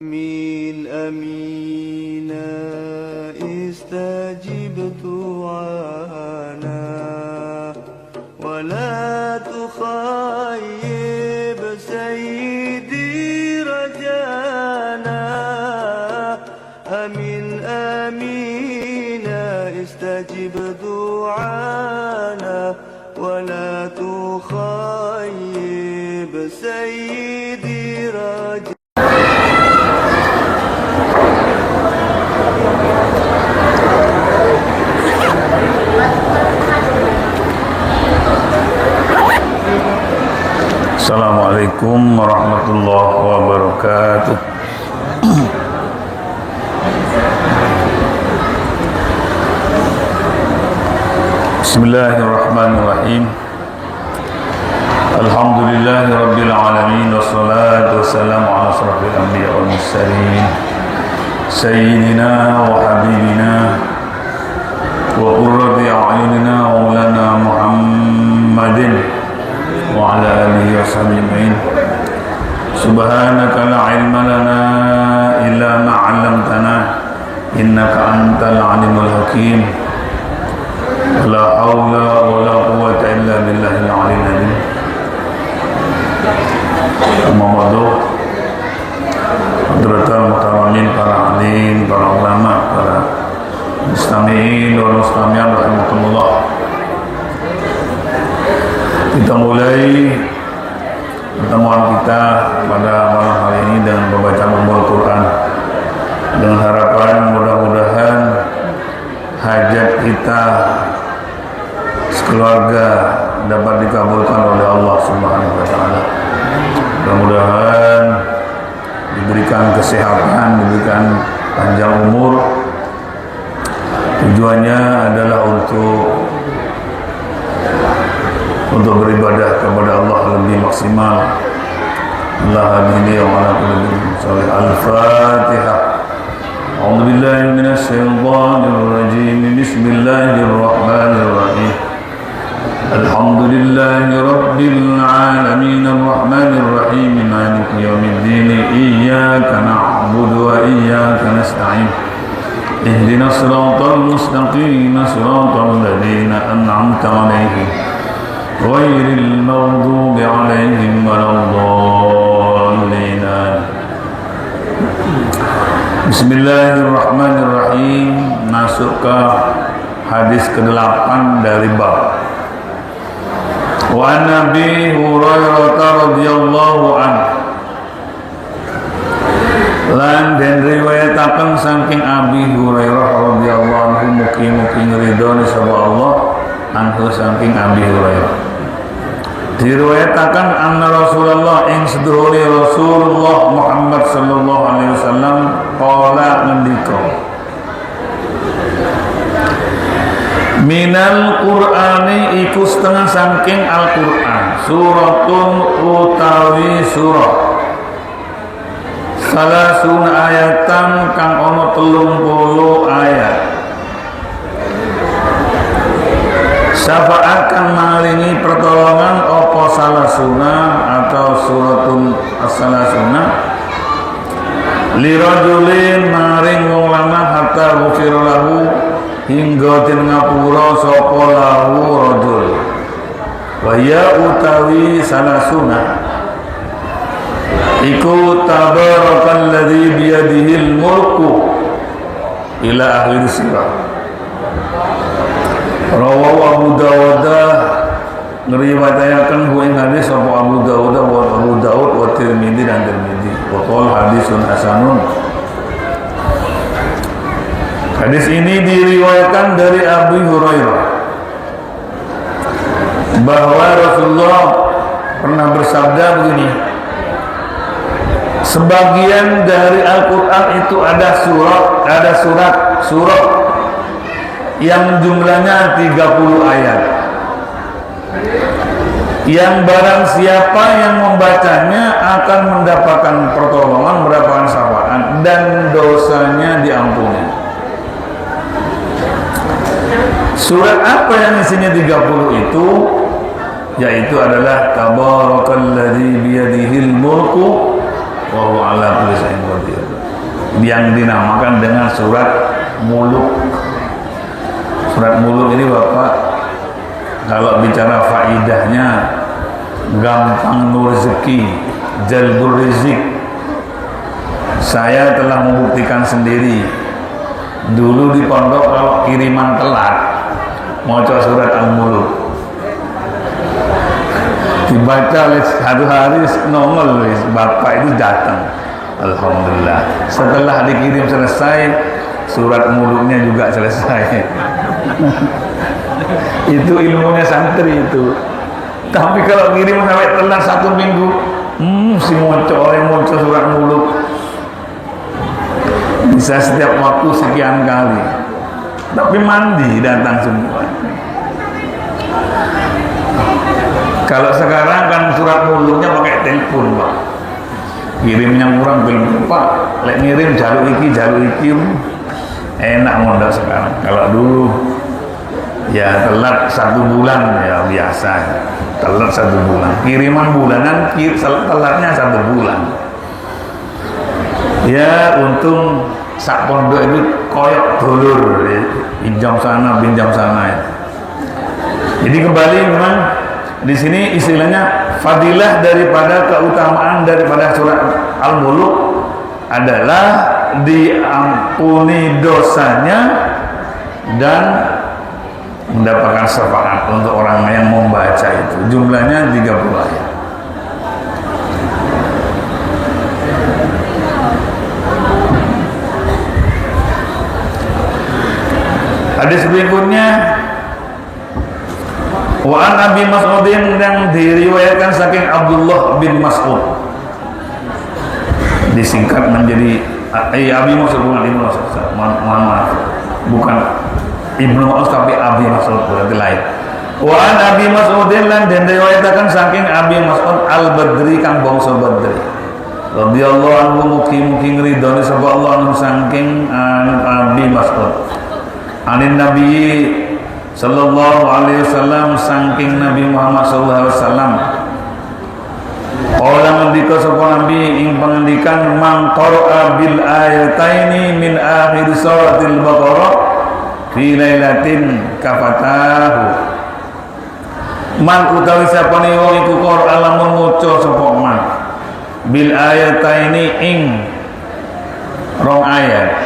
آمين آمين استجب دعانا ولا تخيب سيدي رجانا آمين آمين استجب دعانا ولا تخيب سيدي رجانا. Assalamualaikum warahmatullahi wabarakatuh. Bismillahirrahmanirrahim. Alhamdulillahi rabbil alamin wassalatu wassalamu ala asrofil anbiya wal mursalin sayyidina wa habibina wa qurrati a'yunina maulana Muhammadin wa ala alihi wa sahbihi ajma'in. Subhanaka la ilma lana illa ma 'allamtana innaka antal alimul hakim. La haula wa la quwwata illa billahil aliyyil azim. Amma ba'du. Hadratul muhtaramin, para alim, para ulama, para mustami'in wa mustami'at rahimakumullah. Kita mulai pertemuan kita pada malam hari ini dengan membaca Al-Quran dengan harapan mudah-mudahan hajat kita sekeluarga dapat dikabulkan oleh Allah Subhanahu wa taala. Mudah-mudahan diberikan kesehatan, diberikan panjang umur. Tujuannya adalah untuk beribadah kepada Allah lebih maksimal. Allah amin ya rabbal alamin. Al-Fatihah. A'udzu billahi minasy syaithanir rajim. Bismillahirrahmanirrahim. Alhamdulillahi rabbil alamin arrahmanir rahim maliki yaumiddin iyyaka na'budu wa iyyaka nasta'in. Ihdinas siratal mustaqim siratal ladzina an'amta 'alaihim ghairil maghdubi 'alaihim waladdallin. Bismillahirrahmanirrahim. Masuk ke hadis ke-8 dari bab. Wa Nabi Hurairah radhiyallahu anhu. Lan den riwayataken saking Abi Hurairah radhiyallahu anhu mugi-mugi ridhone sapa Allah anhu saking Abi Hurairah. Diriwayatakan anna Rasulullah ing sedhurunge Rasulullah Muhammad sallallahu alaihi wasallam qala ngendika minal Qur'ani iku setengah saking Al-Qur'an suratun utawi surah salasun ayatan kang ana 30 ayat syafa'at kang maringi pertolongan apa salasuna atau suratun as-salasuna lirajulin maring wong lanang hatta ghufira lahu hingga den ngapura sapa lahu rajul wa ya utawi salasuna iku tabarakalladzi biyadihil mulku ila akhir surah. Rawahu Abu Dawud ngriwayataken ing hadis sapa Abu Dawud wa Tirmidzi dan Tirmidzi wa qala hadisun hasanun. Hadis ini diriwayatkan dari Abu Hurairah bahwa Rasulullah pernah bersabda begini, sebagian dari Al-Quran itu ada surat yang jumlahnya 30 ayat yang barang siapa yang membacanya akan mendapatkan pertolongan, mendapatkan syafa'at dan dosanya diampuni. Surat apa yang isinya 30 itu? Yaitu adalah Tabarakalladzi biyadihil mulku wa huwa ala kulli syai'in qadir. yang dinamakan dengan surat muluk. Surat muluk ini Bapak, kalau bicara faidahnya, gampang rezeki, jalbur rizik. Saya telah membuktikan sendiri. Dulu di pondok kalau kiriman telat, mau coba surat Al-Muluk, dibaca oleh satu hari nongol, Bapak itu datang. Alhamdulillah. Setelah dikirim selesai, surat muluknya juga selesai. Itu ilmunya santri itu. Tapi kalau kirim sampai telat 1 minggu, si muncul surat muluk. Bisa setiap waktu sekian kali. Tapi mandi datang semua. Kalau sekarang kan surat muluknya pakai telepon, Pak. Kirimnya kurang belum, Pak. Lek ngirim jalur iki enak mondok sekarang. Kalau dulu ya telat 1 bulan ya biasa. Telat 1 bulan. Kiriman bulanan, telatnya 1 bulan. Ya untung sak pondok itu koyok dulur, pinjam sana ya. Jadi kembali memang di sini istilahnya fadilah daripada keutamaan daripada surat Al-Muluk adalah diampuni dosanya dan mendapatkan syafaat untuk orang yang membaca itu. Jumlahnya 30 ayat. Hadis berikutnya, wa an Abi Mas'udin, yang diriwayatkan saking Abdullah bin Mas'ud, disingkat menjadi Abi Mas'ud, bukan Ibnu Mas'ud, maaf, bukan Ibnu Mas'ud tapi Abi Mas'ud, berarti lain. Wa an Abi Mas'udin, dan diriwayatkan saking Abi Mas'ud Al-Badri, kang bangsa Badri, radhiyallahu anhu, mugi-mugi ngridoni sapa Allah anu saking Abi Mas'ud, anin Nabi sallallahu alaihi wasallam, saking Nabi Muhammad sallallahu alaihi wasallam, qala ngendika sapa Nabi ing pangendikan, man qara'a bil ayataini min akhir suratil Baqarah fi lailatin kafatahu. Man utawi sapane wong iku qara'a lamun maca sapa man bil ayataini ing 2 ayat.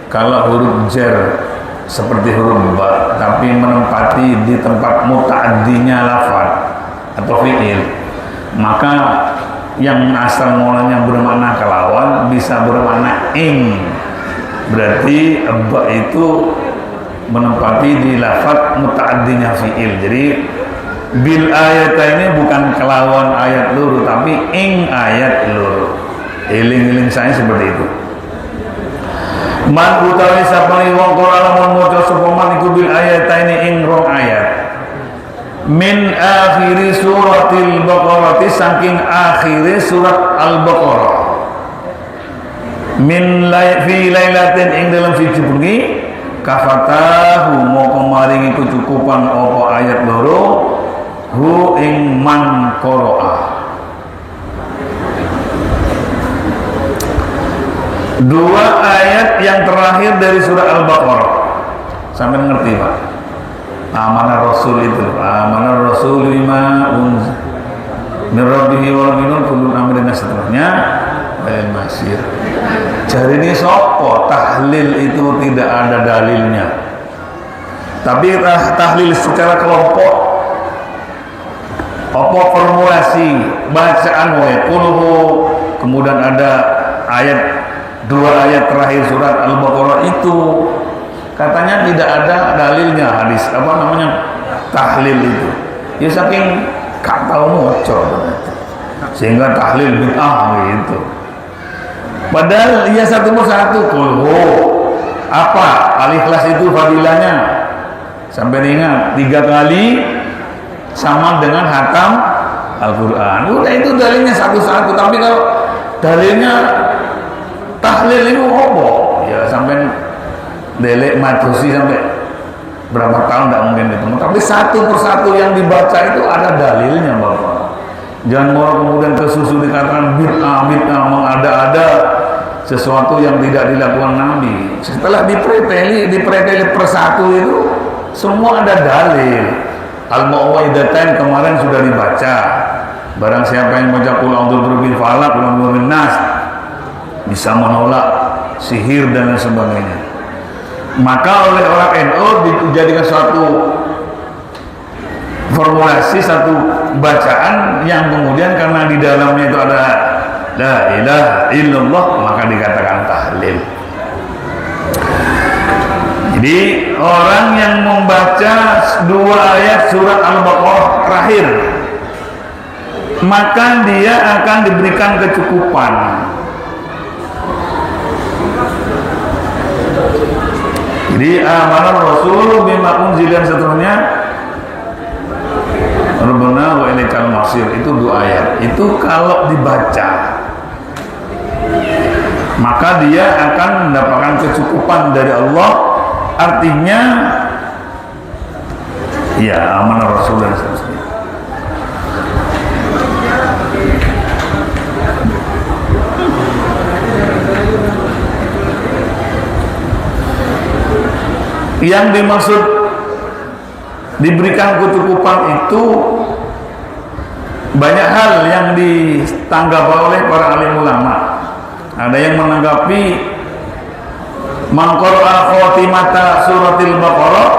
Kalau huruf jar seperti huruf ba, tapi menempati di tempat muta'addinya lafaz atau fi'il, maka yang asal mulanya bermakna kelawan bisa bermakna ing. Berarti ba itu menempati di lafaz muta'addinya fi'il. Jadi bil ayat ini bukan kelawan ayat luru, tapi ing ayat luru. Eling-eling saya seperti itu. Man utawi sapane wong kala lamun maca sapa man iku bil ayataini ing 2 ayat min akhiri suratil Baqarah, saking akhire surat Al-Baqarah, min fi lailatin ing dalam siji bengi, kafatahu moko maringi kecukupan apa ayat loro hu ing man qara'a. 2 ayat yang terakhir dari surah Al-Baqarah. Sampai ngerti Pak? Amanah Rasul itu, amanah Rasul lima unzila min rabbihi wal mu'minun kullun amrin, seterusnya masir. Jadi ini sopo tahlil itu tidak ada dalilnya. Tapi tahlil secara kelompok, apa formulasi bacaan wa kulhu, kemudian ada ayat 2 ayat terakhir surat Al-Baqarah itu katanya tidak ada dalilnya, hadis apa namanya tahlil itu. Ya saking gak tahu moco sehingga tahlil bid'ah gitu. Padahal ya satu persatu kulhu apa al-ikhlas itu fadilahnya sampai ingat 3 kali sama dengan hatam Al-Quran. Udah itu dalilnya satu-satu. Tapi kalau dalilnya tahlil itu apa? Ya sampai delek majusi sampai berapa tahun tidak mungkin ketemu. Tapi satu persatu yang dibaca itu ada dalilnya Bapak. Jangan mau kemudian kesusu dikatakan bid'ah mengada-ada sesuatu yang tidak dilakukan Nabi. Setelah dipreteli persatu itu semua ada dalil. Al-Mu'awwidhatain kemarin sudah dibaca. Barang siapa yang baca qul a'udzu birabbil falaq, qul a'udzu birabbin nas, bisa menolak sihir dan lain sebagainya. Maka oleh orang NU dijadikan suatu formulasi, satu bacaan yang kemudian karena di dalamnya itu ada la ilaha illallah, maka dikatakan tahlil. Jadi orang yang membaca 2 ayat surat Al-Baqarah terakhir, maka dia akan diberikan kecukupan. Jadi amanah Rasul bima unzila dan seterusnya, Rabbana wa ilaikal masir, itu 2 ayat. Itu kalau dibaca, maka dia akan mendapatkan kecukupan dari Allah. Artinya ya amanah Rasul dan seterusnya. Yang dimaksud diberikan kecukupan itu banyak hal yang ditanggapi oleh para alim ulama. Ada yang menanggapi man qara'a khatimata suratil Baqarah,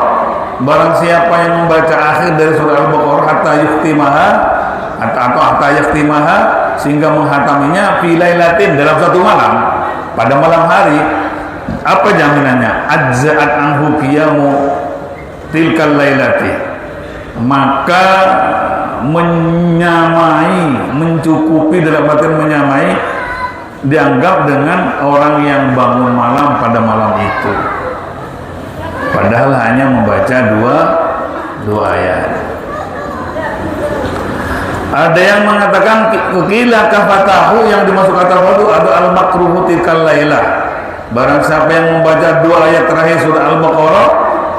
barang siapa yang membaca akhir dari surah Al-Baqarah hatta yukhtimaha atau hatta yakhtimaha, sehingga menghataminya fi lailatin, dalam satu malam, pada malam hari, apa jaminannya? Ajza'at anhu qiyamu tilkal lailati, maka menyamai, mencukupi, dalam artian menyamai, dianggap dengan orang yang bangun malam pada malam itu, padahal hanya membaca dua ayat. Ada yang mengatakan qila kafatahu, yang dimaksud kata itu ada al-makruhu tilkal lailah, barang siapa yang membaca 2 ayat terakhir surah Al-Baqarah,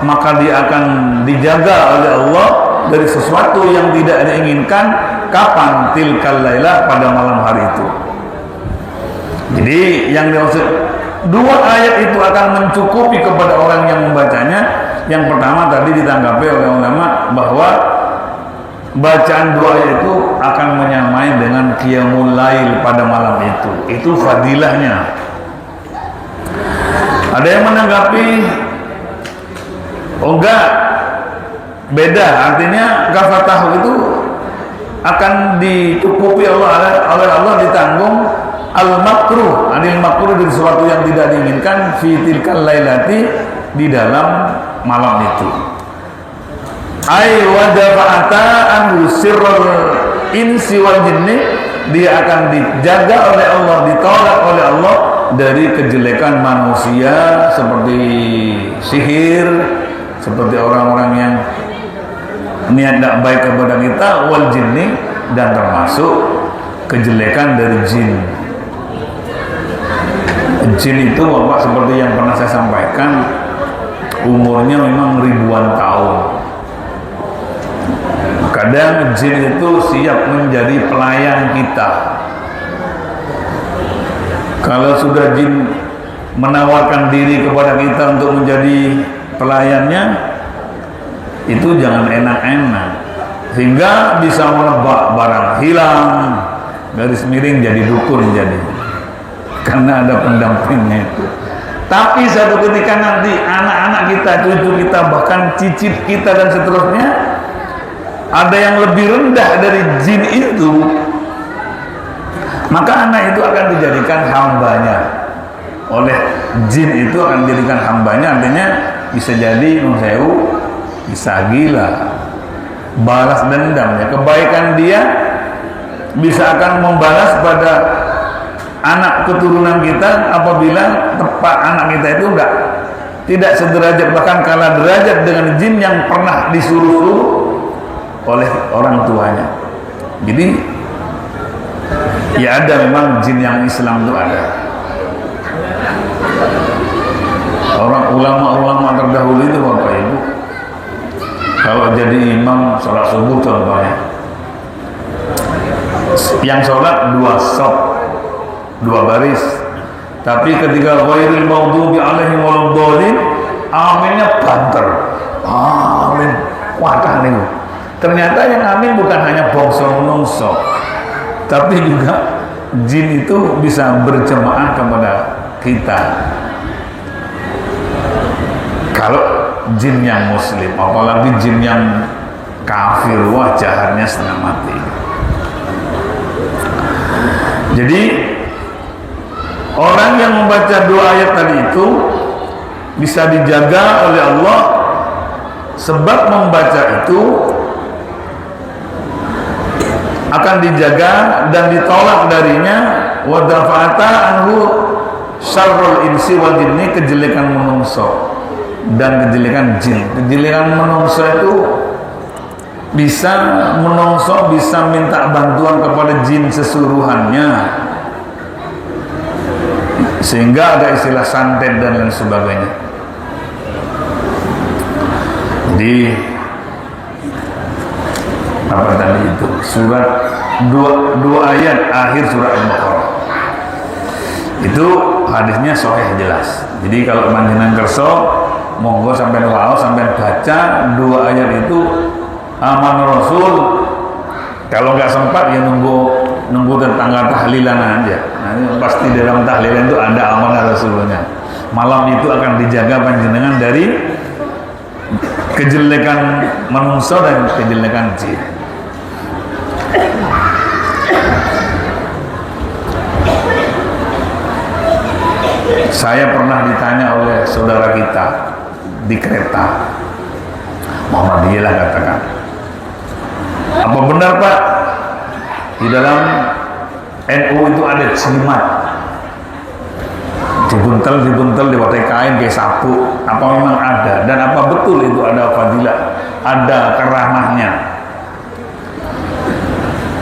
maka dia akan dijaga oleh Allah dari sesuatu yang tidak diinginkan. Kapan? Tilkal lailah, pada malam hari itu. Jadi yang dimaksud 2 ayat itu akan mencukupi kepada orang yang membacanya. Yang pertama tadi ditanggapi oleh ulama bahwa bacaan 2 ayat itu akan menyamai dengan qiyamul lail pada malam itu. Itu fadilahnya. Ada yang menanggapi oh enggak, beda, artinya kafatahu itu akan dicukupi oleh Allah, ditanggung al-makruh, anil makruh, dari sesuatu yang tidak diinginkan, fi tilkal lailati, di dalam malam itu. Ai wa dafa'ata an sirrul insi wal jinni, dia akan dijaga oleh Allah, ditolak oleh Allah dari kejelekan manusia seperti sihir, seperti orang-orang yang niat tidak baik kepada kita, wal jinni, dan termasuk kejelekan dari jin. Jin itu Bapak, seperti yang pernah saya sampaikan, umurnya memang ribuan tahun. Kadang jin itu siap menjadi pelayan kita. Kalau sudah jin menawarkan diri kepada kita untuk menjadi pelayannya, itu jangan enak-enak, sehingga bisa menebak barang hilang, garis miring jadi dukun, jadi karena ada pendampingnya itu. Tapi satu ketika nanti anak-anak kita, cucu kita, bahkan cicit kita dan seterusnya, ada yang lebih rendah dari jin itu, maka anak itu akan dijadikan hambanya. Oleh jin itu akan dijadikan hambanya, artinya bisa jadi nunsewu, bisa gila, balas dendamnya. Kebaikan dia bisa akan membalas pada anak keturunan kita apabila tepat anak kita itu tidak sederajat, bahkan kalah derajat dengan jin yang pernah disuruh oleh orang tuanya. Jadi ya ada memang jin yang Islam itu ada. Orang ulama-ulama terdahulu itu Bapak Ibu, kalau jadi imam sholat subuh contohnya, yang sholat 2 shop, 2 baris, Tapi ketika ghairil maghdubi alaihim waladdallin, aminnya banter. Amin. Wadah nih. Ternyata yang amin bukan hanya bangsa menungso, tapi juga jin itu bisa berjemaah kepada kita. Kalau jin yang muslim, apalagi jin yang kafir, wah jahatnya setengah mati. Jadi orang yang membaca dua ayat tadi itu bisa dijaga oleh Allah, sebab membaca itu akan dijaga dan ditolak darinya wa dafa'ata anhu syarrul insi wal jinni, kejelekan menungso dan kejelekan jin. Kejelekan menungso itu bisa menungso bisa minta bantuan kepada jin sesuruhannya, sehingga ada istilah santet dan lain sebagainya. Jadi apa tadi itu surat dua ayat akhir surat Al-Baqarah itu hadisnya sahih jelas. Jadi kalau panjenengan kerso monggo sampai waos sampai baca dua ayat itu aman Rasul. Kalau nggak sempat ya nunggu tentang tahlilan aja. Nah, pasti dalam tahlilan itu ada amanah Rasulnya. Malam itu akan dijaga panjenengan dari kejelekan manusia dan kejelekan jin. Saya pernah ditanya oleh saudara kita di kereta, Muhammadiyah katakan, apa benar Pak di dalam NU itu ada jimat, dibuntel dipakai kain kayak sapu? Apa memang ada, dan apa betul itu ada fadilah, ada keramahnya?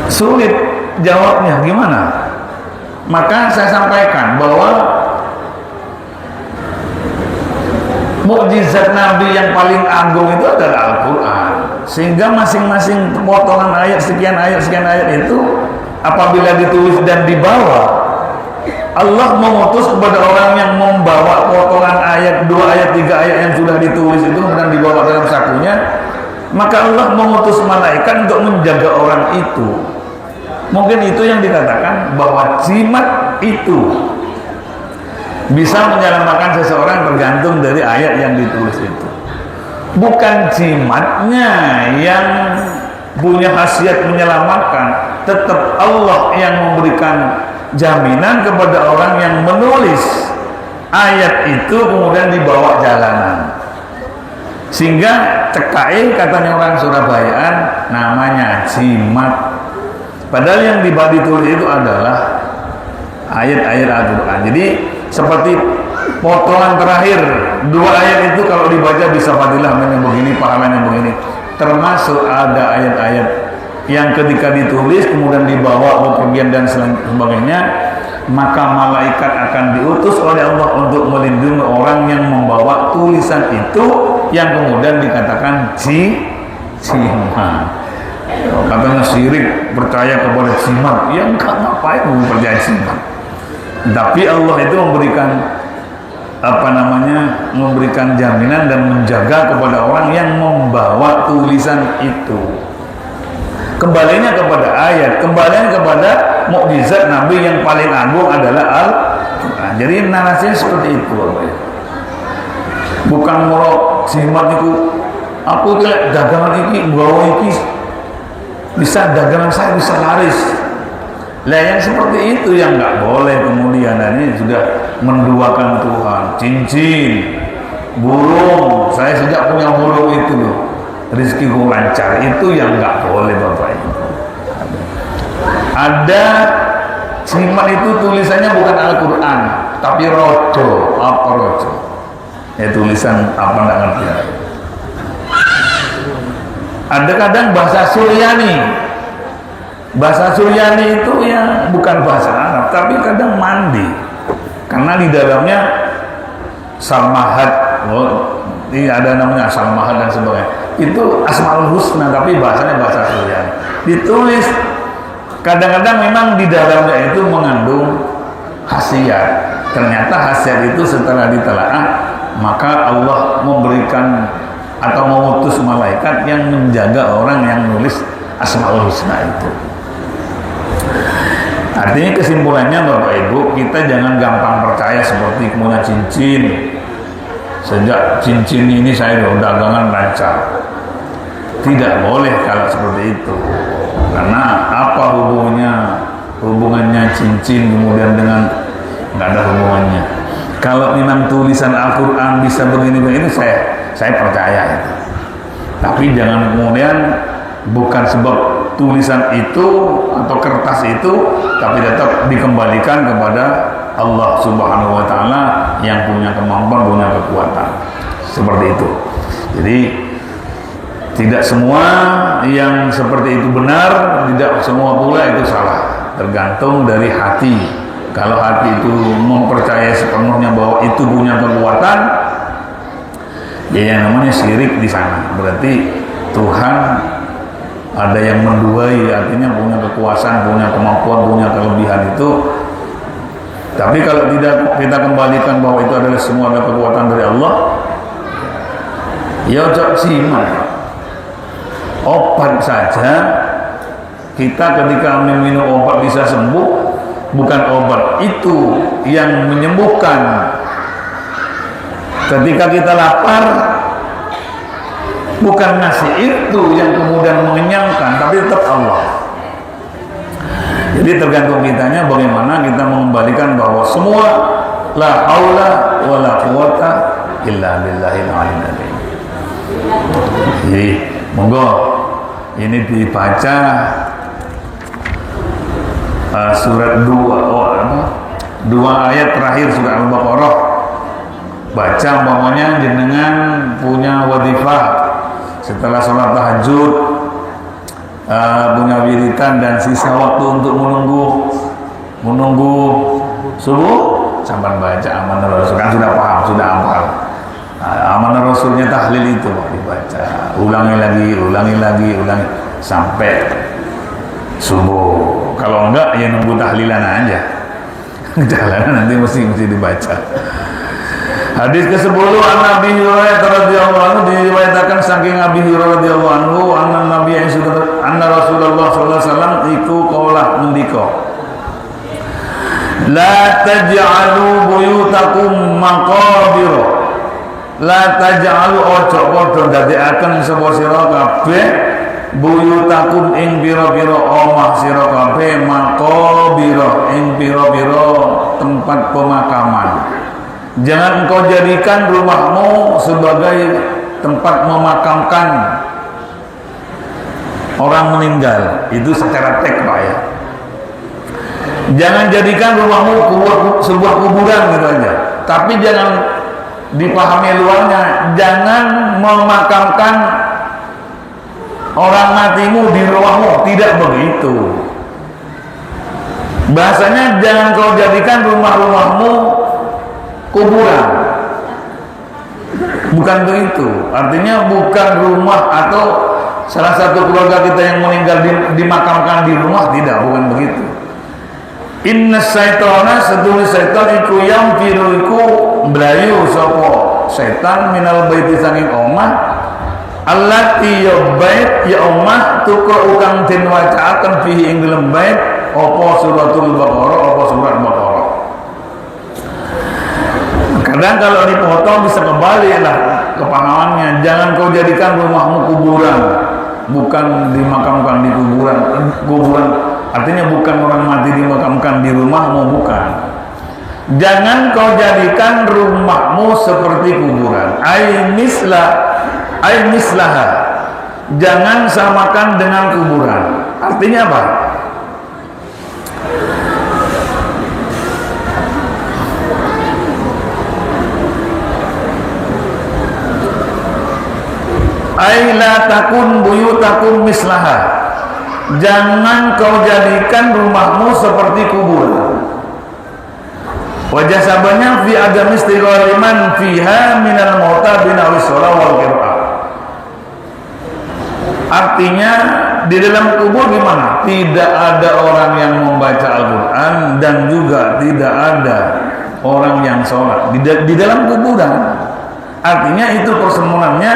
Sulit jawabnya, gimana? Maka saya sampaikan bahwa mukjizat Nabi yang paling agung itu adalah Al-Quran, sehingga masing-masing potongan ayat sekian ayat itu apabila ditulis dan dibawa, Allah mengutus kepada orang yang membawa potongan ayat, 2 ayat, 3 ayat yang sudah ditulis itu dan dibawa dalam sakunya, maka Allah mengutus malaikat untuk menjaga orang itu. Mungkin itu yang dikatakan bahwa jimat itu bisa menyelamatkan seseorang tergantung dari ayat yang ditulis itu. Bukan jimatnya yang punya khasiat menyelamatkan, tetap Allah yang memberikan jaminan kepada orang yang menulis ayat itu kemudian dibawa jalanan, sehingga cekai katanya orang Surabayaan namanya jimat, padahal yang ditulis itu adalah ayat-ayat Al-Quran. Jadi seperti potongan terakhir 2 ayat itu kalau dibaca bisa fadilah yang begini, pahala yang begini. Termasuk ada ayat-ayat yang ketika ditulis kemudian dibawa bepergian dan sebagainya, maka malaikat akan diutus oleh Allah untuk melindungi orang yang membawa tulisan itu, yang kemudian dikatakan jimat. Katanya syirik percaya kepada jimat, yang enggak, ngapain percaya jimat? Tapi Allah itu memberikan memberikan jaminan dan menjaga kepada orang yang membawa tulisan itu. Kembalinya kepada ayat, kembalinya kepada mukjizat Nabi yang paling agung adalah Al-Quran. Jadi narasinya seperti itu, bukan merok jimat itu aku lihat dagangan ini bawa ini bisa, dagangan saya bisa laris. Lah yang seperti itu yang nggak boleh kemudian. Ini sudah menduakan Tuhan. Cincin, burung, saya sejak punya burung itu loh, rizkiku lancar, itu yang nggak boleh Bapak Ibu. Ada jimat itu tulisannya bukan Al-Quran tapi rojo, apa rojo? Ya tulisan apa nggak ngerti. Ada kadang bahasa Suryani. Bahasa Suryani itu ya bukan bahasa Arab, tapi kadang mandi, karena di dalamnya salmahat, ini ada namanya salmahat dan sebagainya. Itu Asmaul Husna, tapi bahasanya bahasa Suryani. Ditulis kadang-kadang memang di dalamnya itu mengandung khasiat. Ternyata hasiat itu setelah ditelaah, maka Allah memberikan atau mengutus malaikat yang menjaga orang yang nulis Asmaul Husna itu. Artinya kesimpulannya Bapak Ibu, kita jangan gampang percaya seperti punya cincin. Sejak cincin ini saya dagangan lancar. Tidak boleh kalau seperti itu. Karena apa hubungannya cincin kemudian dengan nggak ada hubungannya. Kalau memang tulisan Al-Quran bisa begini-begini, saya percaya itu. Tapi jangan kemudian bukan sebab tulisan itu atau kertas itu, tapi tetap dikembalikan kepada Allah Subhanahu wa Ta'ala yang punya kemampuan, punya kekuatan. Seperti itu. Jadi tidak semua yang seperti itu benar, tidak semua pula itu salah. Tergantung dari hati. Kalau hati itu mempercayai sepenuhnya bahwa itu punya kekuatan, ya yang namanya syirik di sana. Berarti Tuhan ada yang menduai, artinya punya kekuasaan, punya kemampuan, punya kelebihan itu. Tapi kalau tidak kita kembalikan bahwa itu adalah semua kekuatan dari Allah, ya ojo simak. Obat saja, kita ketika meminum obat bisa sembuh, bukan obat itu yang menyembuhkan. Ketika kita lapar, bukan nasi itu yang kemudian mengenyangkan, tapi tetap Allah. Jadi tergantung kitanya bagaimana kita mengembalikan bahwa semua la haula wala quwata illa billahil aliyyil azim. Jadi monggo ini dibaca surat 2 ayat terakhir surat Al-Baqarah. Baca umpamanya jenengan punya wadifah setelah sholat tahajud, punya wiritan dan sisa waktu untuk menunggu subuh, sampai baca Amanah Rasul, kan sudah paham, sudah hafal. Amanah Rasulnya tahlil itu dibaca, ulangi lagi sampai subuh. Kalau enggak ya nunggu tahlilan aja. Jalanan nanti mesti dibaca. Hadis ke-10 an Nabi Hurairah radhiyallahu anhu, diriwayatkan saking Abi Hurairah radhiyallahu anhu anna Rasulullah sallallahu alaihi wasallam iku qaulah ngendika, la taj'alu buyutakum maqabir, la taj'alu ojo padha ndadekaken sapa sira kabeh buyutakum ing pira-pira omah sira kabeh maqabir ing pira-pira tempat pemakaman. Jangan engkau jadikan rumahmu sebagai tempat memakamkan orang meninggal. Itu secara teks Pak ya. Jangan jadikan rumahmu sebuah kuburan gitu aja. Tapi jangan dipahami luarnya. Jangan memakamkan orang matimu di rumahmu. Tidak begitu. Bahasanya jangan kau jadikan rumah-rumahmu kuburan, bukan begitu. Artinya bukan rumah atau salah satu keluarga kita yang meninggal dimakamkan di rumah, tidak, bukan begitu. Inna syaitana setulis syaitan iku yang firuiku belayu sopo syaitan minal baiti sanging omah allati ya bait ya omah tukra ukang den wacaaken fihi ing dalem bait apa suratul Baqarah apa surat Baqarah. Kadang kalau dipotong bisa kembali lah kepahamannya. Jangan kau jadikan rumahmu kuburan, bukan dimakamkan di kuburan artinya bukan orang mati dimakamkan di rumahmu, bukan. Jangan kau jadikan rumahmu seperti kuburan. Ai mislaha, jangan samakan dengan kuburan. Artinya apa? Aila takun buyutakum mislaha, jangan kau jadikan rumahmu seperti kuburan. Wajah sabanya fi adam istighaliman fiha minal mauta binawi sholat wal qira'ah. Artinya di dalam kubur gimana? Tidak ada orang yang membaca Al-Quran dan juga tidak ada orang yang sholat di dalam kuburan. Artinya itu persemulannya,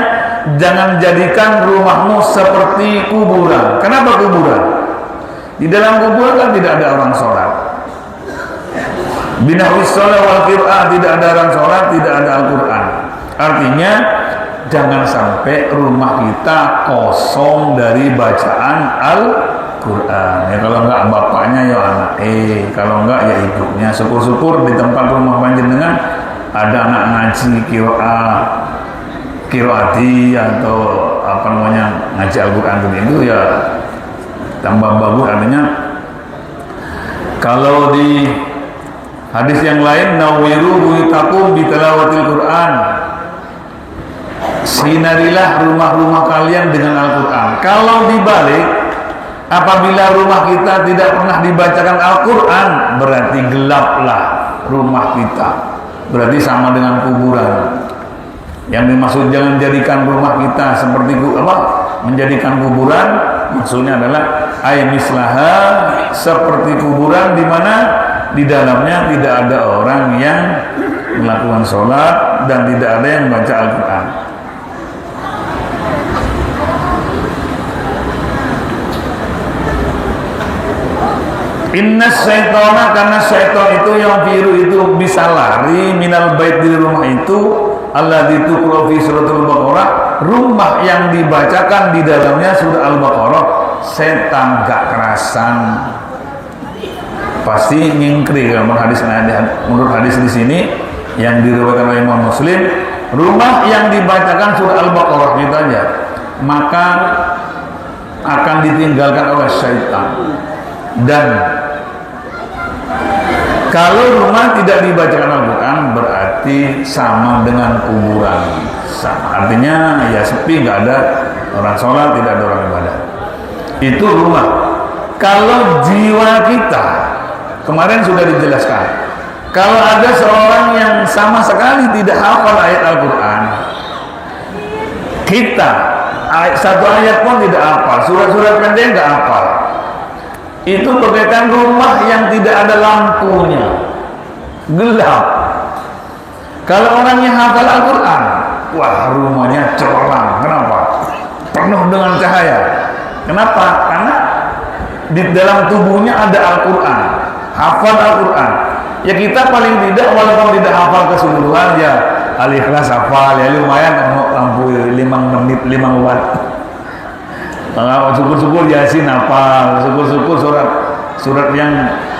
jangan jadikan rumahmu seperti kuburan. Kenapa kuburan? Di dalam kuburan kan tidak ada orang sholat. Binahwis sholat wal qir'ah, tidak ada orang sholat, tidak ada Al-Quran. Artinya jangan sampai rumah kita kosong dari bacaan Al-Quran. Ya kalau enggak bapaknya ya anak, kalau enggak ya ibunya. Syukur-syukur di tempat rumah panjenengan ada anak ngaji qiraati atau apa namanya ngaji Al-Quran itu ya tambah bagus. Artinya kalau di hadis yang lain, nawiru buyutakum bitalawatil Quran, sinarilah rumah-rumah kalian dengan Al-Quran. Kalau dibalik, apabila rumah kita tidak pernah dibacakan Al-Quran, berarti gelaplah rumah kita, berarti sama dengan kuburan. Yang dimaksud jangan jadikan rumah kita seperti menjadikan kuburan, maksudnya adalah mislaha, seperti kuburan di mana di dalamnya tidak ada orang yang melakukan sholat dan tidak ada yang membaca Al-Quran. Inna syaitona, karena syaitan itu yang biru itu bisa lari minal bait, di rumah itu Allah ditukul fi suratul Baqarah, rumah yang dibacakan di dalamnya surah Al-Baqarah, setan gak kerasan pasti nyingkri. Menurut hadis di sini yang diriwayatkan oleh Imam Muslim, rumah yang dibacakan surah Al-Baqarah itu aja maka akan ditinggalkan oleh syaitan. Dan kalau rumah tidak dibacakan Al-Quran berarti sama dengan kuburan. Artinya ya sepi, nggak ada orang sholat, tidak ada orang ibadah. Itu rumah. Kalau jiwa kita, kemarin sudah dijelaskan, kalau ada seorang yang sama sekali tidak hafal ayat Al-Quran, kita satu ayat pun tidak hafal, surat-surat pendek nggak hafal, itu bagaikan rumah yang tidak ada lampunya, gelap. Kalau orangnya hafal Al-Quran, wah rumahnya cerah. Kenapa? Penuh dengan cahaya. Kenapa? Karena di dalam tubuhnya ada Al-Quran, hafal Al-Quran. Ya kita paling tidak, walaupun tidak hafal keseluruhan, ya Al-Ikhlas hafal, ya lumayan lampu 5 menit 5 watt. Syukur-syukur Yasin hafal, syukur-syukur surat yang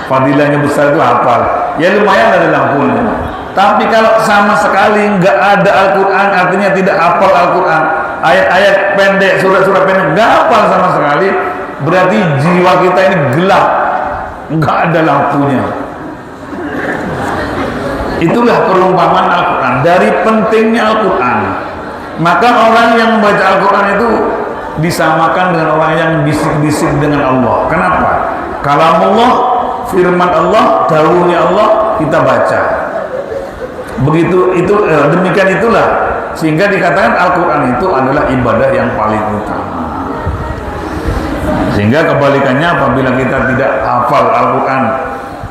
fadilahnya besar itu hafal, ya lumayan ada lampunya. Tapi kalau sama sekali nggak ada Al-Quran, artinya tidak hafal Al-Quran, ayat-ayat pendek, surat-surat pendek nggak hafal sama sekali, berarti jiwa kita ini gelap, nggak ada lampunya. Itulah perumpamaan Al-Quran. Dari pentingnya Al-Quran, maka orang yang membaca Al-Quran itu disamakan dengan orang yang bisik-bisik dengan Allah. Kenapa? Kalamullah, firman Allah, dawuhnya Allah, kita baca. Demikian itulah sehingga dikatakan Al-Quran itu adalah ibadah yang paling utama. Sehingga kebalikannya, apabila kita tidak hafal Al-Quran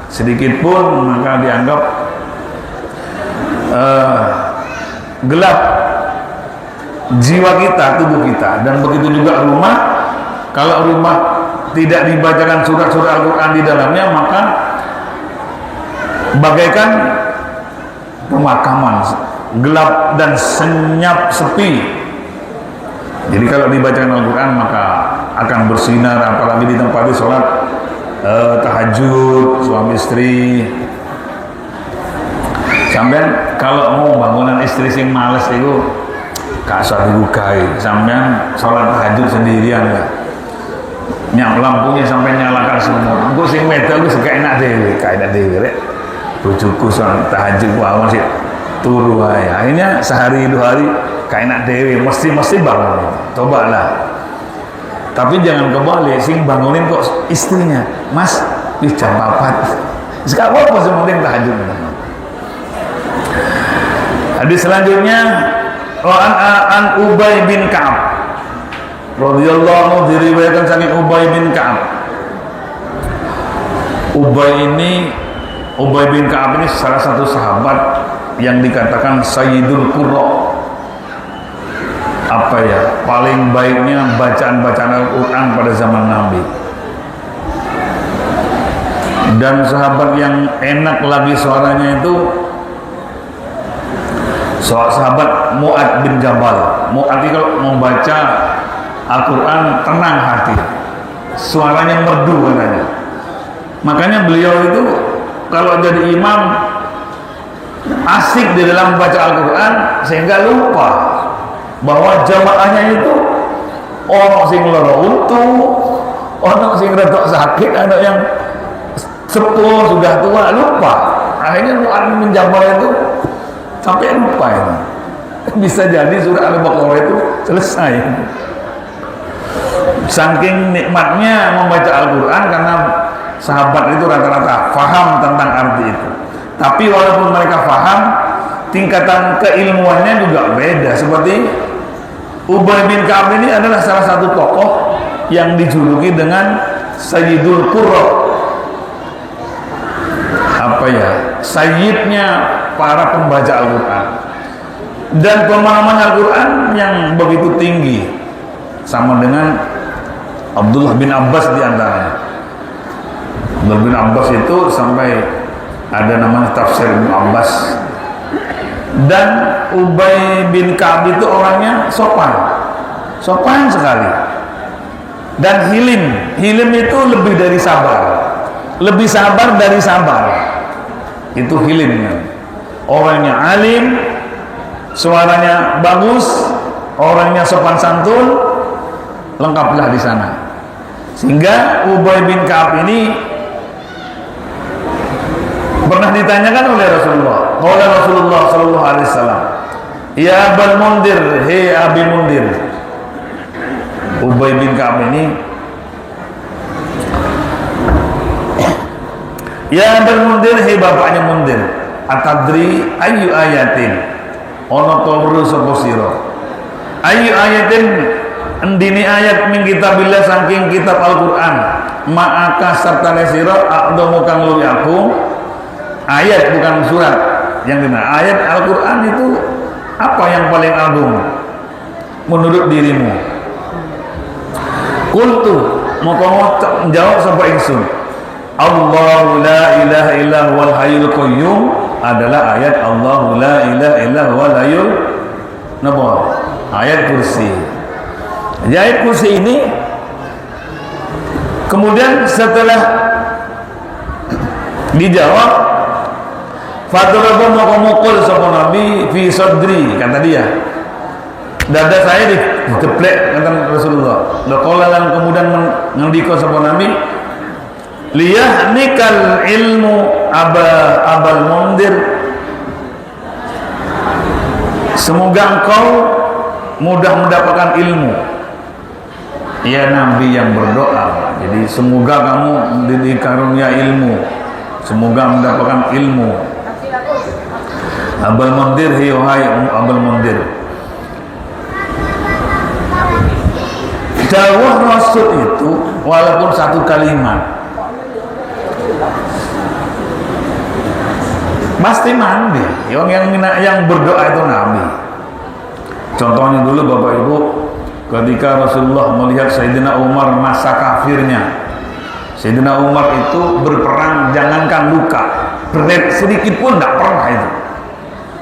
sedikit pun, maka dianggap gelap jiwa kita, tubuh kita. Dan begitu juga rumah, kalau rumah tidak dibacakan surat-surat Al-Quran di dalamnya, maka bagaikan pemakaman, gelap dan senyap, sepi. Jadi kalau dibacakan Al-Quran maka akan bersinar, apalagi ditempati sholat tahajud suami istri. Sampean kalau mau bangunan istri sing males itu gak usah dibukai, sampean sholat tahajud sendirian ya. Nyam lampunya sampai nyalakan semua. Engko sing wedok wis gak enak dhewe, gak enak dhewe rek. Bojoku sholat tahajud wae sih turu wae. Akhirnya sehari 2 hari gak enak dhewe, mesti bangun. Cobalah. Tapi jangan kebalik, sing bangunin kok istrinya. Mas, wis jam 4. Wis gak apa-apa sing penting tahajud. Hadis selanjutnya, an Ubay bin Ka'ab radhiyallahu anhu, diriwayatkan saking Ubay bin Ka'ab. Ubay ini Ubay bin Ka'ab ini salah satu sahabat yang dikatakan Sayyidul Qurra. Apa ya, paling baiknya bacaan-bacaan Al-Quran pada zaman Nabi. Dan sahabat yang enak lagi suaranya itu sahabat Mu'ad bin Jabal. Mu'ad itu kalau membaca Al-Quran tenang hati, suaranya merdu katanya. Makanya beliau itu kalau jadi imam asik di dalam membaca Al-Quran sehingga lupa bahwa jamaahnya itu orang sing lara untu, orang sing retok sakit, ada yang sepuh sudah tua, lupa. Akhirnya Mu'ad bin Jabal itu sampai lupa itu. Bisa jadi surah Al-Baqarah itu selesai. Saking nikmatnya membaca Al-Quran, karena sahabat itu rata-rata faham tentang arti itu. Tapi walaupun mereka faham, tingkatan keilmuannya juga beda. Seperti Ubay bin Ka'ab ini adalah salah satu tokoh yang dijuluki dengan Sayyidul Qurra. Apa ya? Sayyidnya para pembaca Al-Quran. Dan pemahaman Al-Quran yang begitu tinggi, sama dengan Abdullah bin Abbas diantaranya. Abdullah bin Abbas itu sampai ada namanya tafsir Ibnu Abbas. Dan Ubay bin Ka'ab itu orangnya sopan sekali, dan hilim itu lebih dari sabar, lebih sabar dari sabar. Itu hilimnya. Orangnya alim, suaranya bagus, orangnya sopan santun, lengkaplah di sana. Sehingga Ubay bin Ka'ab ini pernah ditanyakan oleh Rasulullah. Qala Rasulullah sallallahu alaihi wasallam, "Ya Abul Mundir, hei Abi Mundir." Ubay bin Ka'ab ini, "Ya Abul Mundir, hei bapaknya Mundir, atadri ayu ayatin ono tawru sapa sira? Ayu ayatin endini ayat min kitabillah saking kitab Al-Qur'an, ma'aka serta sira aqdamu kang luwi aku." Ayat bukan surat yang dimana ayat Al-Quran itu apa yang paling agung menurut dirimu? Qultu, mau kamu jawab sampai ingsun, Allahu la ilaha illa huwal hayyul qayyum adalah ayat Allahu la ilaha illa huwal hayyul napa? Ayat kursi. Jadi ayat kursi ini kemudian setelah dijawab, Fadraba maka mukul sapa Nabi fi sadri, kata dia, dada saya diteplek, kata Rasulullah. Laqala lan kemudian ngendika sapa Nabi, liyahnikal ilmu abal mundir, semoga engkau mudah mendapatkan ilmu. Ya Nabi yang berdoa, jadi semoga kamu dikaruniai ilmu, semoga mendapatkan ilmu. Abul Mundir, hai Abul Mundir, dawuh Rasul itu walaupun satu kalimat pasti mandi. Yang berdoa itu Nabi. Contohnya dulu Bapak Ibu, ketika Rasulullah melihat Sayyidina Umar masa kafirnya, Sayyidina Umar itu berperang jangankan luka, berat sedikit pun tidak pernah itu.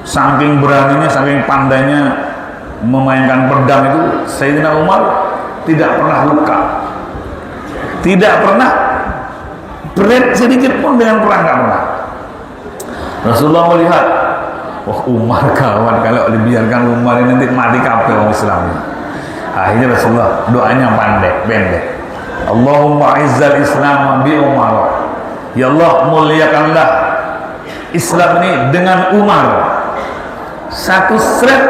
Saking beraninya, saking pandainya memainkan pedang itu, Sayyidina Umar tidak pernah luka, tidak pernah berat sedikit pun dengan perang, tidak pernah. Rasulullah melihat, wah Umar kawan, kalau dibiarkan Umar ini nanti mati kabeh orang Islam. Akhirnya Rasulullah doanya pendek. Allahumma izzal Islam bi Umar. Ya Allah, muliakanlah Islam ini dengan Umar. Satu seret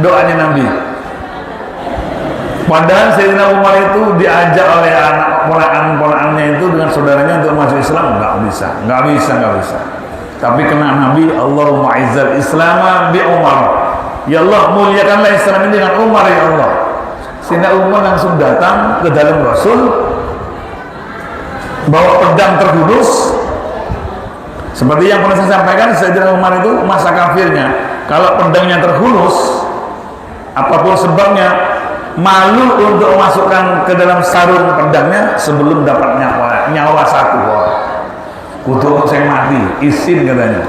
doanya Nabi. Padahal Sayyidina Umar itu diajak oleh anak ponakan-ponakannya itu dengan saudaranya untuk masuk Islam, nggak bisa. Tapi kena Nabi, Allahumma izzal Islam bi Umar. Ya Allah, muliakanlah Islam ini dengan Umar ya Allah. Sehingga Umar langsung datang ke dalam Rasul, bawa pedang terhunus, Seperti yang pernah saya sampaikan, Sayyidina Umar itu masa kafirnya, kalau pedangnya terhunus, apapun sebabnya, malu untuk masukkan ke dalam sarung pedangnya sebelum dapat nyawa satu. Kudu saya mati, izin katanya.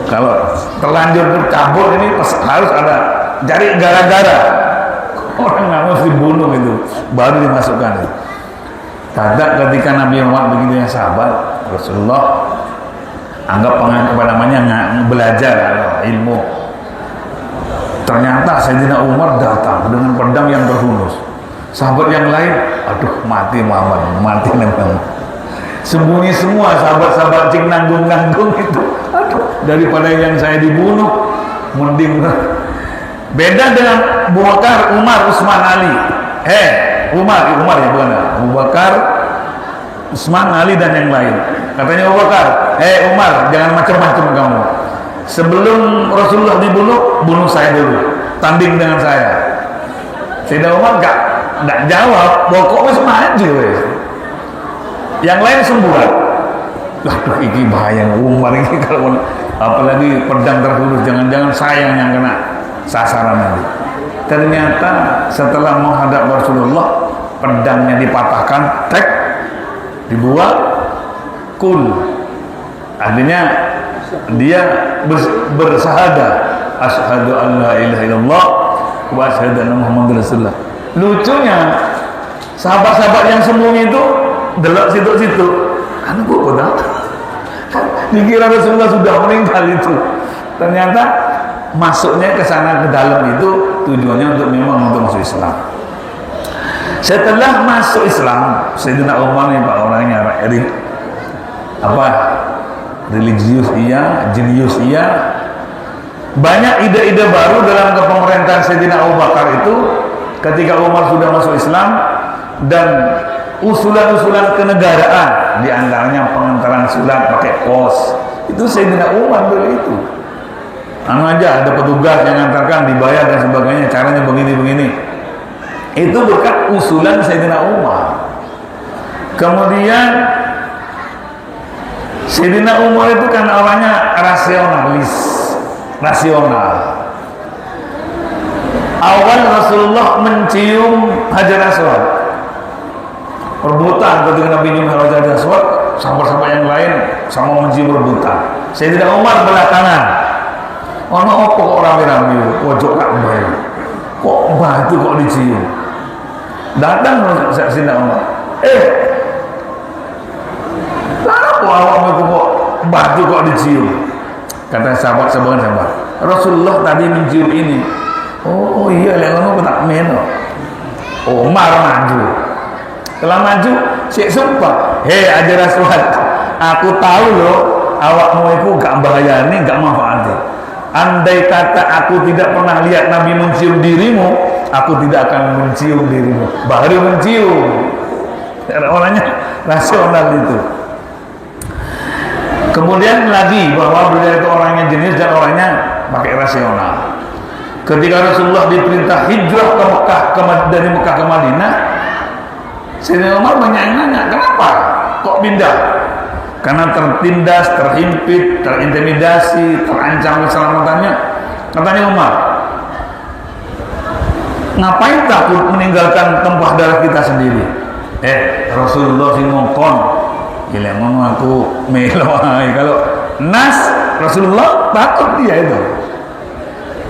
Kalau terlanjur cabut ini harus ada cari gara-gara. Orang nggak mesti dibunuh itu, baru dimasukkan. Tidak ketika Nabi Muhammad begitu yang sahabat, Rasulullah anggap namanya belajar ilmu. Ternyata Sayyidina Umar datang dengan pedang yang terhunus. Sahabat yang lain, aduh mati Muhammad, mati Muhammad. Sembunyi semua sahabat-sahabat cing nanggung-nanggung itu. Aduh, daripada yang saya dibunuh, mending. Beda dengan Abu Bakar, Umar, Utsman, Ali. Umar ya bukan. Abu Bakar, Utsman, Ali dan yang lain. Katanya Abu Bakar, Umar, jangan macam-macam kamu. Sebelum Rasulullah dibunuh, bunuh saya dulu. Tanding dengan saya. Sayyidina Umar enggak jawab, pokoknya maju. Yang lain semburat. Waduh, ini bahaya Umar ini kalau apalagi pedang terhunus, jangan-jangan saya yang kena sasaran nanti. Ternyata setelah menghadap Rasulullah, pedangnya dipatahkan, dibuang, artinya dia bersahadah, asyhadu an la ilaha illallah wa asyhadu anna muhammadar rasulullah. Lucunya sahabat-sahabat yang sembunyi itu delok situ-situ, anak gua tahu dikira Rasulullah sudah meninggal itu. Ternyata masuknya ke sana ke dalam itu tujuannya untuk memang untuk masuk Islam. Setelah masuk Islam, Sayyidina Umar ini Pak orangnya religius iya, jenius iya. Banyak ide-ide baru dalam kepemerintahan Sayyidina Abu Bakar itu ketika Umar sudah masuk Islam, dan usulan-usulan kenegaraan, diantaranya pengantaran surat pakai pos, itu Sayyidina Umar dulu itu. Aja ada petugas yang antarkan, dibayar dan sebagainya, caranya begini-begini. Itu berkat usulan Sayyidina Umar. Kemudian Sayyidina Umar itu kan orangnya rasional. Awal Rasulullah mencium Hajar Aswad, rebutan ketika Nabi nyium Hajar Aswad, sahabat-sahabat yang lain sama mencium rebutan. Sayyidina Umar belakangan. Ono apa kok rame-rame pojok Ka'bah? Kok batu kok dicium? Datang Sayyidina Umar. Kenapa awakmu kok batu kok dicium? Kata sahabat-sahabat, Rasulullah tadi mencium ini. Oh iya, lek ngono tak meno. Umar maju. Setelah maju, sik sumpah. Hajar Aswad, aku tahu loh awakmu itu gak bahayani, gak manfaati. Andai kata aku tidak pernah lihat Nabi mencium dirimu, aku tidak akan mencium dirimu. Baru mencium. Orangnya rasional itu. Kemudian lagi bahwa beliau itu orangnya jenis dan orangnya pakai rasional. Ketika Rasulullah diperintah hijrah ke Mekah, dari Mekah ke Madinah, Sayyidina Umar banyak yang nanya, kenapa kok pindah? Karena tertindas, terhimpit, terintimidasi, terancam keselamatannya. Katanya Umar, ngapain takut meninggalkan tempat darah kita sendiri? Rasulullah sing ngongkon, gila ngomong aku melo. Kalau nas Rasulullah takut dia itu.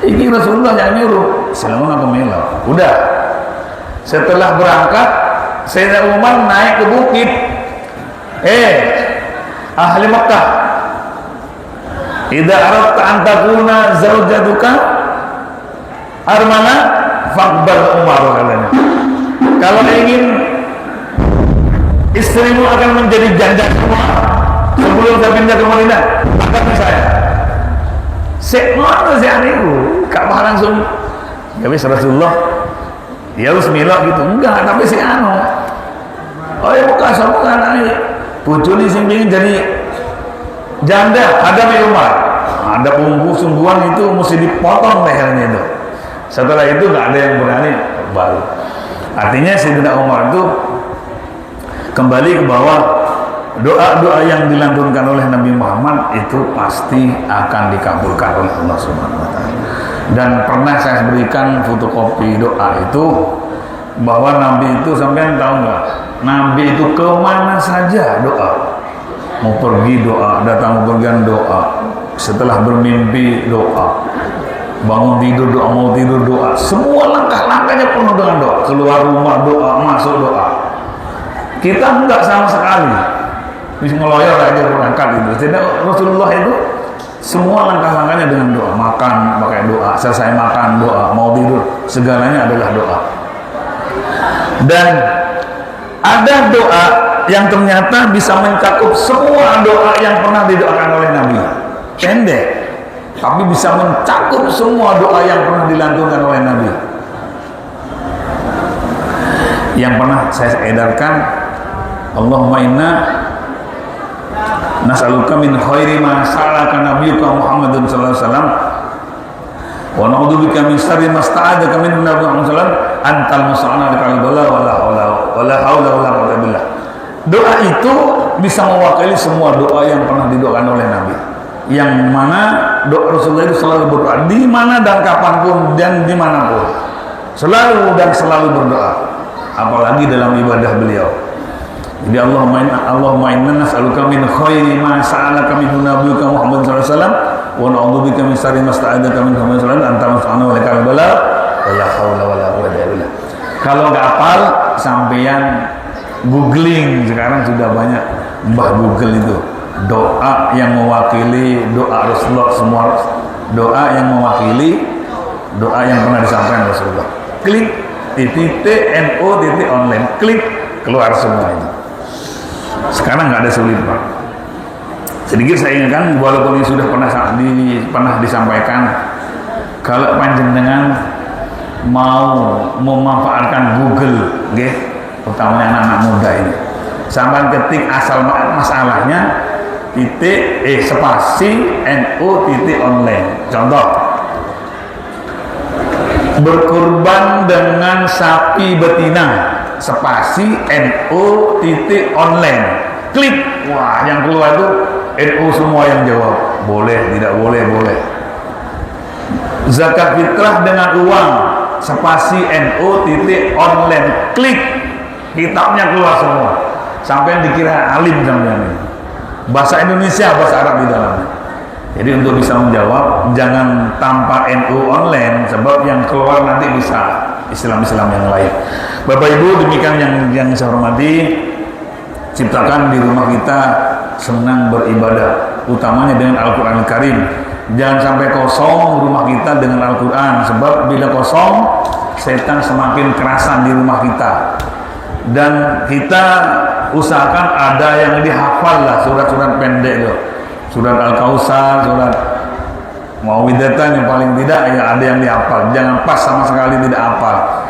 Ini Rasulullah yang nyuruh, selama aku melo. Udah. Setelah berangkat, Sayyidina Umar naik ke bukit. Ahli Makkah, idza aradta an takuna zaujatuka armana faqbal Umar katanya. Kalau ingin istrimu akan menjadi janda semua sebelum saya pindah ke Madinah, angkat saya. Sekmana si aniku, Ka'bah langsung. Ya wis Rasulullah, dia harus milok gitu. Enggak, tapi si anu. Oh ya bukan sama kan bojone sing pengen jadi janda, ada Umar. Ada sungguhan itu mesti dipotong lehernya itu. Setelah itu nggak ada yang berani baru. Artinya Sayyidina Umar itu kembali ke bawah doa-doa yang dilantunkan oleh Nabi Muhammad itu pasti akan dikabulkan oleh Allah Subhanahu wa taala. Dan pernah saya berikan fotokopi doa itu, bahwa Nabi itu, sampean tahu nggak, Nabi itu kemana saja doa, mau pergi doa, datang pergian doa, setelah bermimpi doa, bangun tidur doa, mau tidur doa, semua langkah-langkahnya penuh dengan doa, keluar rumah doa, masuk doa. Kita enggak sama sekali, bisa ngeloyor aja berangkat gitu. Tidak, Rasulullah itu semua langkah-langkahnya dengan doa, makan pakai doa, selesai makan doa, mau tidur segalanya adalah doa. Dan ada doa yang ternyata bisa mencakup semua doa yang pernah didoakan oleh Nabi. Pendek, tapi bisa mencakup semua doa yang pernah dilantunkan oleh Nabi. Yang pernah saya edarkan, Allahumma inna nas'aluka min khairi ma sa'alaka nabiyyuka Muhammadun sallallahu alaihi wasallam wa na'udzubika min syarri ma sta'adzaka min Nabi Muhammad sallallahu alaihi wasallam antal musta'an ala bala wala haula wala quwwata billah. Doa itu bisa mewakili semua doa yang pernah didoakan oleh Nabi. Yang mana doa Rasulullah itu selalu berdoa di mana dan kapanpun dan dimanapun, selalu dan selalu berdoa, apalagi dalam ibadah beliau. Jadi Allahumma inna nas'aluka min khairi ma sa'alaka minhu nabiyyuka Muhammad sallallahu alaihi wasallam wa na'udzubika min syarri ma sta'adzaka minhu Muhammad sallallahu alaihi wasallam anta musta'anu wa lakal bala wala haula wala quwwata illa billah. Kalau nggak hafal, sampeyan googling, sekarang sudah banyak mbah Google itu, doa yang mewakili doa Rasulullah, semua doa yang mewakili doa yang pernah disampaikan Rasulullah. Klik .no.online, klik, keluar semua itu. Sekarang nggak ada sulit, Pak. Sedikit saya ingatkan, walaupun ini sudah pernah disampaikan, kalau panjenengan mau memanfaatkan Google, utamanya anak-anak muda ini, sampai ketik asal masalahnya spasi .no.online. Contoh, berkurban dengan sapi betina, spasi .no.online, klik, wah yang keluar itu NU semua yang jawab, boleh, tidak boleh, boleh. Zakat fitrah dengan uang, spasi .no.online, klik, kitabnya keluar semua, sampai dikira alim sampai ini. Bahasa Indonesia, bahasa Arab di dalamnya. Jadi untuk bisa menjawab, jangan tanpa NU online, sebab yang keluar nanti bisa Islam-Islam yang lain. Bapak Ibu, demikian yang saya hormati, ciptakan di rumah kita senang beribadah, utamanya dengan Al-Quran Al-Karim. Jangan sampai kosong rumah kita dengan Al-Quran, sebab bila kosong, setan semakin kerasan di rumah kita. Dan kita usahakan ada yang dihafal lah, surat-surat pendek itu, surat Al-Kausar, surat Mau'idatan yang paling tidak ya ada yang dihafal. Jangan pas sama sekali tidak hafal.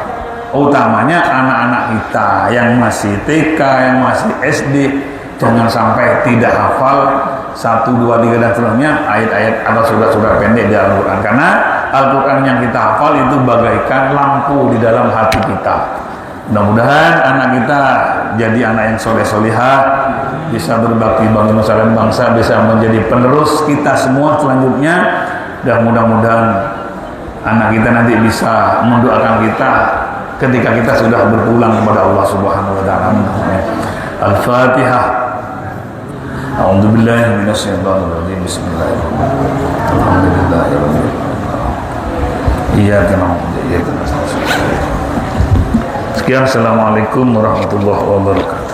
Utamanya anak-anak kita yang masih TK, yang masih SD, jangan sampai tidak hafal 1, 2, 3 dan seterusnya ayat-ayat atau surat-surat pendek di Al-Quran. Karena Al-Quran yang kita hafal itu bagaikan lampu di dalam hati kita. Mudah-mudahan anak kita jadi anak yang soleh-solihah, bisa berbakti bagi nusa dan bangsa, bisa menjadi penerus kita semua selanjutnya. Dan mudah-mudahan anak kita nanti bisa mendoakan kita ketika kita sudah berpulang kepada Allah Subhanahu wa taala. Al-Fatihah. A'udzubillahi minasyaitonir rajim. Bismillahirrahmanirrahim. Alhamdulillahirabbil alamin. Iyyaka na'budu wa iyyaka nasta'in. Sekian, assalamualaikum warahmatullahi wabarakatuh.